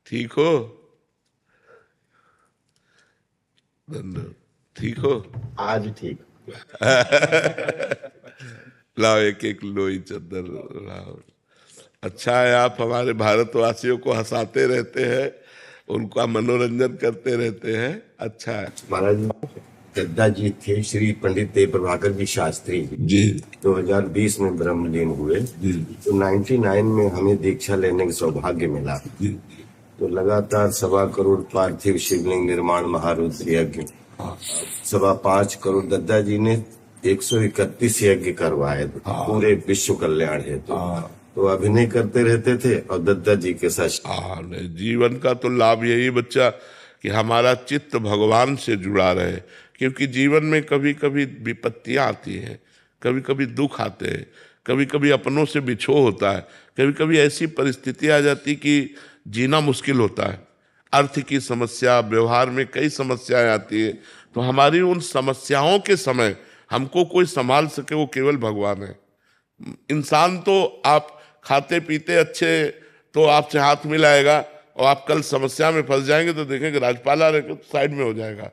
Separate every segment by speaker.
Speaker 1: ठीक हो? ठीक हो?
Speaker 2: आज ठीक।
Speaker 1: लाओ एक एक लोई चादर लाओ। अच्छा है, आप हमारे भारतवासियों को हंसाते रहते हैं, उनका मनोरंजन करते रहते हैं। अच्छा है
Speaker 2: महाराज। दद्दा जी थे श्री पंडित देव प्रभाकर जी शास्त्री
Speaker 1: जी।
Speaker 2: 2020 में ब्रह्मलीन हुए। तो 99 में हमें दीक्षा लेने का सौभाग्य मिला। तो लगातार 1.25 करोड़ पार्थिव शिवलिंग निर्माण महारुद्र यज्ञ, 5.25 करोड़ दद्दा जी ने 131 यज्ञ करवाए पूरे विश्व कल्याण हेतु। तो अभिनय करते रहते थे और दद्दा जी के साथ।
Speaker 1: जीवन का तो लाभ यही बच्चा कि हमारा चित्त भगवान से जुड़ा रहे, क्योंकि जीवन में कभी कभी विपत्तियां आती हैं, कभी कभी दुख आते हैं, कभी कभी अपनों से बिछो होता है, कभी कभी ऐसी परिस्थिति आ जाती कि जीना मुश्किल होता है। अर्थ की समस्या, व्यवहार में कई समस्याएं आती है। तो हमारी उन समस्याओं के समय हमको कोई संभाल सके वो केवल भगवान है। इंसान तो आप खाते पीते अच्छे तो आपसे हाथ मिलाएगा, और आप कल समस्या में फंस जाएंगे तो देखेंगे राजपाला रह साइड में हो जाएगा,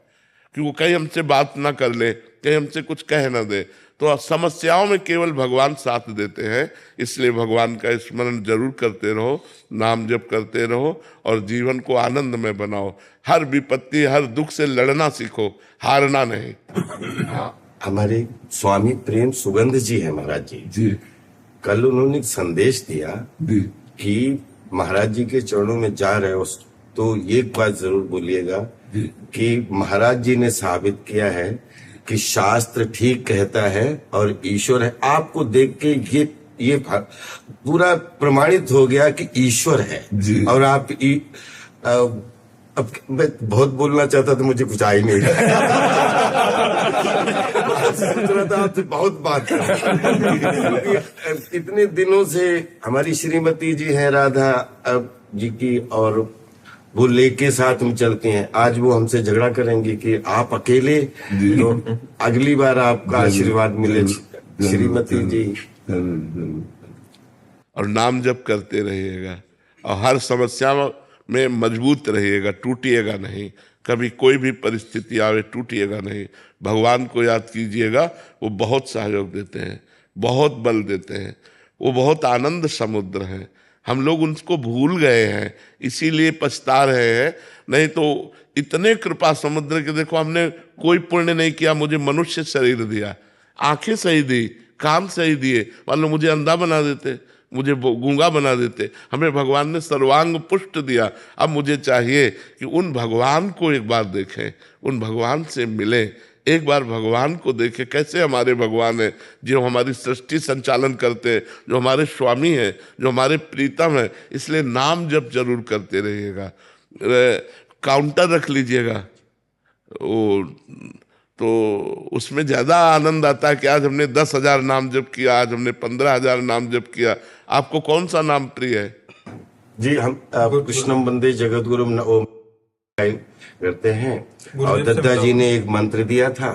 Speaker 1: कि वो कहीं हमसे बात ना कर ले, कहीं हमसे कुछ कह ना दे। तो समस्याओं में केवल भगवान साथ देते हैं। इसलिए भगवान का स्मरण जरूर करते रहो, नाम जप करते रहो और जीवन को आनंद में बनाओ। हर विपत्ति, हर दुख से लड़ना सीखो, हारना नहीं।
Speaker 2: हमारे स्वामी प्रेम सुगंध जी है महाराज जी। कल उन्होंने एक संदेश दिया कि महाराज जी के चरणों में जा रहे हो तो एक बात जरूर बोलिएगा कि महाराज जी ने साबित किया है कि शास्त्र ठीक कहता है और ईश्वर है। आपको देख के ये पूरा प्रमाणित हो गया कि ईश्वर है। और आप अब मैं बहुत बोलना चाहता था, मुझे कुछ आ ही नहीं रहा आपसे बहुत बात इतने दिनों से हमारी श्रीमती जी हैं राधा जी की, और वो लेके साथ में चलती हैं। आज वो हमसे झगड़ा करेंगी कि आप अकेले, तो अगली बार आपका आशीर्वाद मिले श्रीमती जी।
Speaker 1: और नाम जप करते रहिएगा और हर समस्या में मजबूत रहिएगा, टूटिएगा नहीं। कभी कोई भी परिस्थिति आवे टूटिएगा नहीं। भगवान को याद कीजिएगा, वो बहुत सहयोग देते हैं, बहुत बल देते हैं, वो बहुत आनंद समुद्र हैं। हम लोग उनको भूल गए हैं, इसीलिए पछता रहे हैं। नहीं तो इतने कृपा समुद्र के, देखो हमने कोई पुण्य नहीं किया, मुझे मनुष्य शरीर दिया, आंखें सही दी, कान सही दिए, मान लो मुझे अंधा बना देते, मुझे गूंगा बना देते। हमें भगवान ने सर्वांग पुष्ट दिया। अब मुझे चाहिए कि उन भगवान को एक बार देखें, उन भगवान से मिलें, एक बार भगवान को देखें। कैसे हमारे भगवान है, जो हमारी सृष्टि संचालन करते हैं, जो हमारे स्वामी हैं, जो हमारे प्रीतम हैं। इसलिए नाम जप जरूर करते रहिएगा। काउंटर रख लीजिएगा, तो उसमें ज्यादा आनंद आता है कि आज हमने 10,000 नाम जप किया, आज हमने 15,000 नाम जप किया। आपको कौन सा नाम प्रिय है?
Speaker 2: जी, हम कृष्णम वंदे जगत गुरु करते हैं। और दद्दा जी ने एक मंत्र दिया था,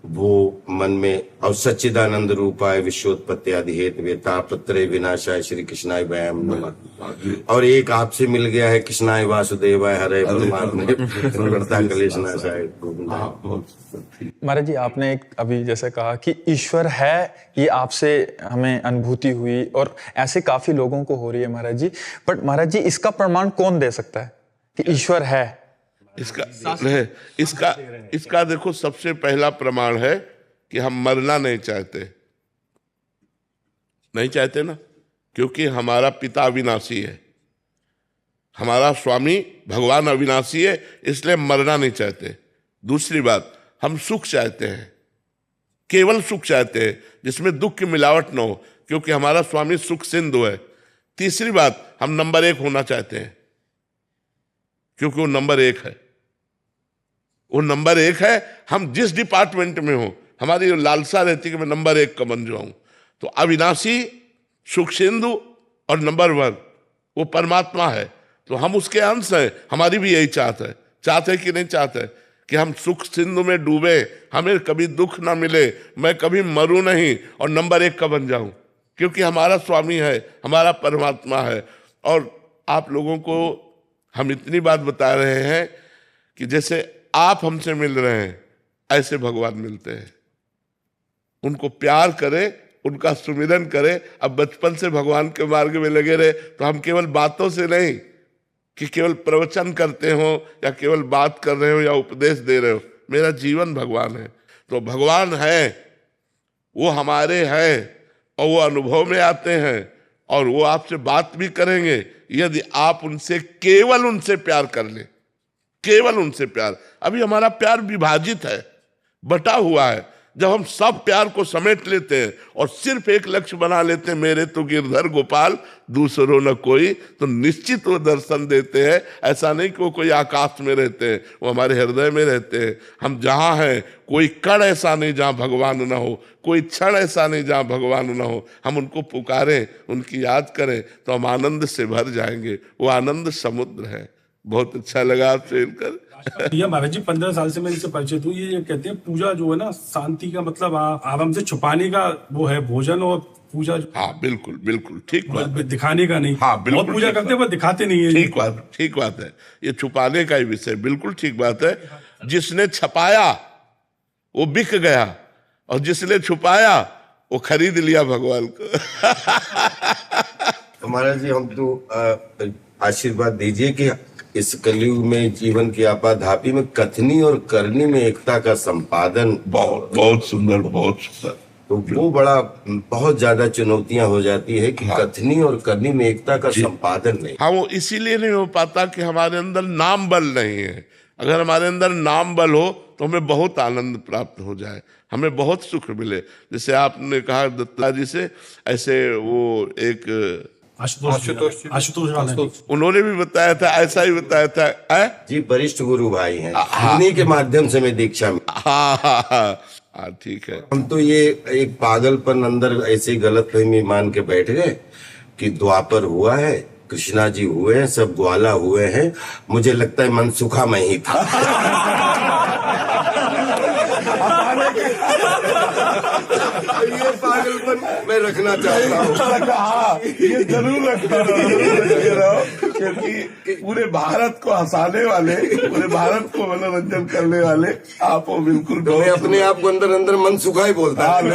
Speaker 2: वो मन में, और सच्चिदानंद रूपाय विश्वोत्पत्ति आदि हेतु तापत्रय विनाशाय श्री कृष्णाय वयम नमः। और एक आपसे मिल गया है, कृष्णाय वासुदेवाय हरे परमात्मा कलेशनाशाय।
Speaker 3: महाराज जी, आपने एक अभी जैसे कहा कि ईश्वर है, ये आपसे हमें अनुभूति हुई और ऐसे काफी लोगों को हो रही है महाराज जी। बट महाराज जी, इसका प्रमाण कौन दे सकता है कि ईश्वर है?
Speaker 1: इसका देखो, सबसे पहला प्रमाण है कि हम मरना नहीं चाहते। नहीं चाहते ना, क्योंकि हमारा पिता अविनाशी है, हमारा स्वामी भगवान अविनाशी है, इसलिए मरना नहीं चाहते। दूसरी बात, हम सुख चाहते हैं, केवल सुख चाहते हैं जिसमें दुख की मिलावट न हो, क्योंकि हमारा स्वामी सुख सिंधु है। तीसरी बात, हम नंबर 1 होना चाहते हैं, क्योंकि वो नंबर 1 है। वो नंबर 1 है। हम जिस डिपार्टमेंट में हो, हमारी लालसा रहती है कि मैं नंबर 1 का बन जाऊं। तो अविनाशी, सुख सिंधु और नंबर 1 वो परमात्मा है, तो हम उसके अंश हैं। हमारी भी यही चाहत है। चाहते है कि नहीं चाहते है कि हम सुख सिंधु में डूबे, हमें कभी दुख ना मिले, मैं कभी मरूं नहीं और नंबर 1 का बन जाऊं, क्योंकि हमारा स्वामी है, हमारा परमात्मा है। और आप लोगों को हम इतनी बात बता रहे हैं कि जैसे आप हमसे मिल रहे हैं ऐसे भगवान मिलते हैं। उनको प्यार करें, उनका सुमिरन करें। अब बचपन से भगवान के मार्ग में लगे रहे तो हम केवल बातों से नहीं कि केवल प्रवचन करते हो या केवल बात कर रहे हो या उपदेश दे रहे हो। मेरा जीवन भगवान है। तो भगवान है, वो हमारे हैं और वो अनुभव में आते हैं और वो आपसे बात भी करेंगे यदि आप उनसे केवल उनसे प्यार कर ले, केवल उनसे प्यार। अभी हमारा प्यार विभाजित है, बटा हुआ है। जब हम सब प्यार को समेट लेते हैं और सिर्फ एक लक्ष्य बना लेते हैं, मेरे तो गिरधर गोपाल दूसरों न कोई, तो निश्चित वो दर्शन देते हैं। ऐसा नहीं कि वो कोई आकाश में रहते हैं, वो हमारे हृदय में रहते हैं। हम जहाँ हैं कोई कण ऐसा नहीं जहाँ भगवान न हो, कोई क्षण ऐसा नहीं जहाँ भगवान न हो। हम उनको पुकारें, उनकी याद करें तो हम आनंद से भर जाएंगे। वो आनंद समुद्र है। बहुत अच्छा लगा आपसे मिलकर।
Speaker 4: भैया महाराज जी 15 साल से मैं इनसे परिचित हूँ। ये कहते हैं पूजा जो है ना शांति का मतलब आप हमसे छुपाने का वो है भोजन और पूजा।
Speaker 1: हाँ बिल्कुल बिल्कुल ठीक बात है।
Speaker 4: दिखाने का नहीं।
Speaker 1: हाँ बिल्कुल
Speaker 4: बहुत पूजा करते हैं पर दिखाते नहीं है।
Speaker 1: ठीक बात है। ये छुपाने का ही विषय बिल्कुल ठीक बात है। जिसने छपाया वो बिक गया और जिसने छुपाया वो खरीद लिया भगवान को।
Speaker 2: तो महाराज जी हम तो आशीर्वाद दीजिए कि इस कलयुग में जीवन की आपाधापी में कथनी और करनी में एकता का संपादन
Speaker 1: बहुत बहुत सुंदर, बहुत सुंदर।
Speaker 2: तो वो बड़ा बहुत ज्यादा चुनौतियां हो जाती है कि कथनी और करनी में एकता का संपादन नहीं।
Speaker 1: हाँ, वो इसीलिए नहीं हो पाता कि हमारे अंदर नाम बल नहीं है। अगर हमारे अंदर नाम बल हो तो हमें बहुत आनंद प्राप्त हो जाए, हमें बहुत सुख मिले। जैसे आपने कहा दत्ता जी से, ऐसे वो एक
Speaker 4: आशुतोष
Speaker 1: उन्होंने भी बताया था, ऐसा ही बताया था।
Speaker 2: जी वरिष्ठ गुरु भाई हैं, उन्हीं के माध्यम से मैं दीक्षा में।
Speaker 1: हाँ ठीक है।
Speaker 2: हम तो ये एक पागलपन अंदर ऐसे गलतफहमी मान के बैठ गए कि द्वापर हुआ है, कृष्णा जी हुए हैं, सब ग्वाला हुए हैं। मुझे लगता है मनसुखा में ही था। ये पागलपन मैं रखना चाहता हूँ।
Speaker 1: ये जरूर रखते रहो, क्योंकि पूरे भारत को हंसाने वाले, पूरे भारत को मनोरंजन करने वाले आप हो। बिल्कुल
Speaker 2: मैं अपने आप को अंदर अंदर मनसुखा ही बोलता हूँ।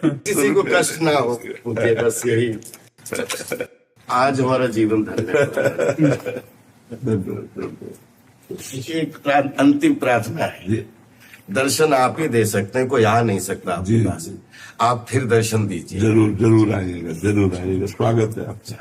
Speaker 2: किसी को कष्ट ना हो, मुझे बस यही आज हमारा जीवन धन्य। एक अंतिम प्रार्थना है, दर्शन आप ही दे सकते हैं, कोई आ नहीं सकता आपके पास। आप फिर दर्शन दीजिए।
Speaker 1: जरूर आइएगा, स्वागत है आपसे।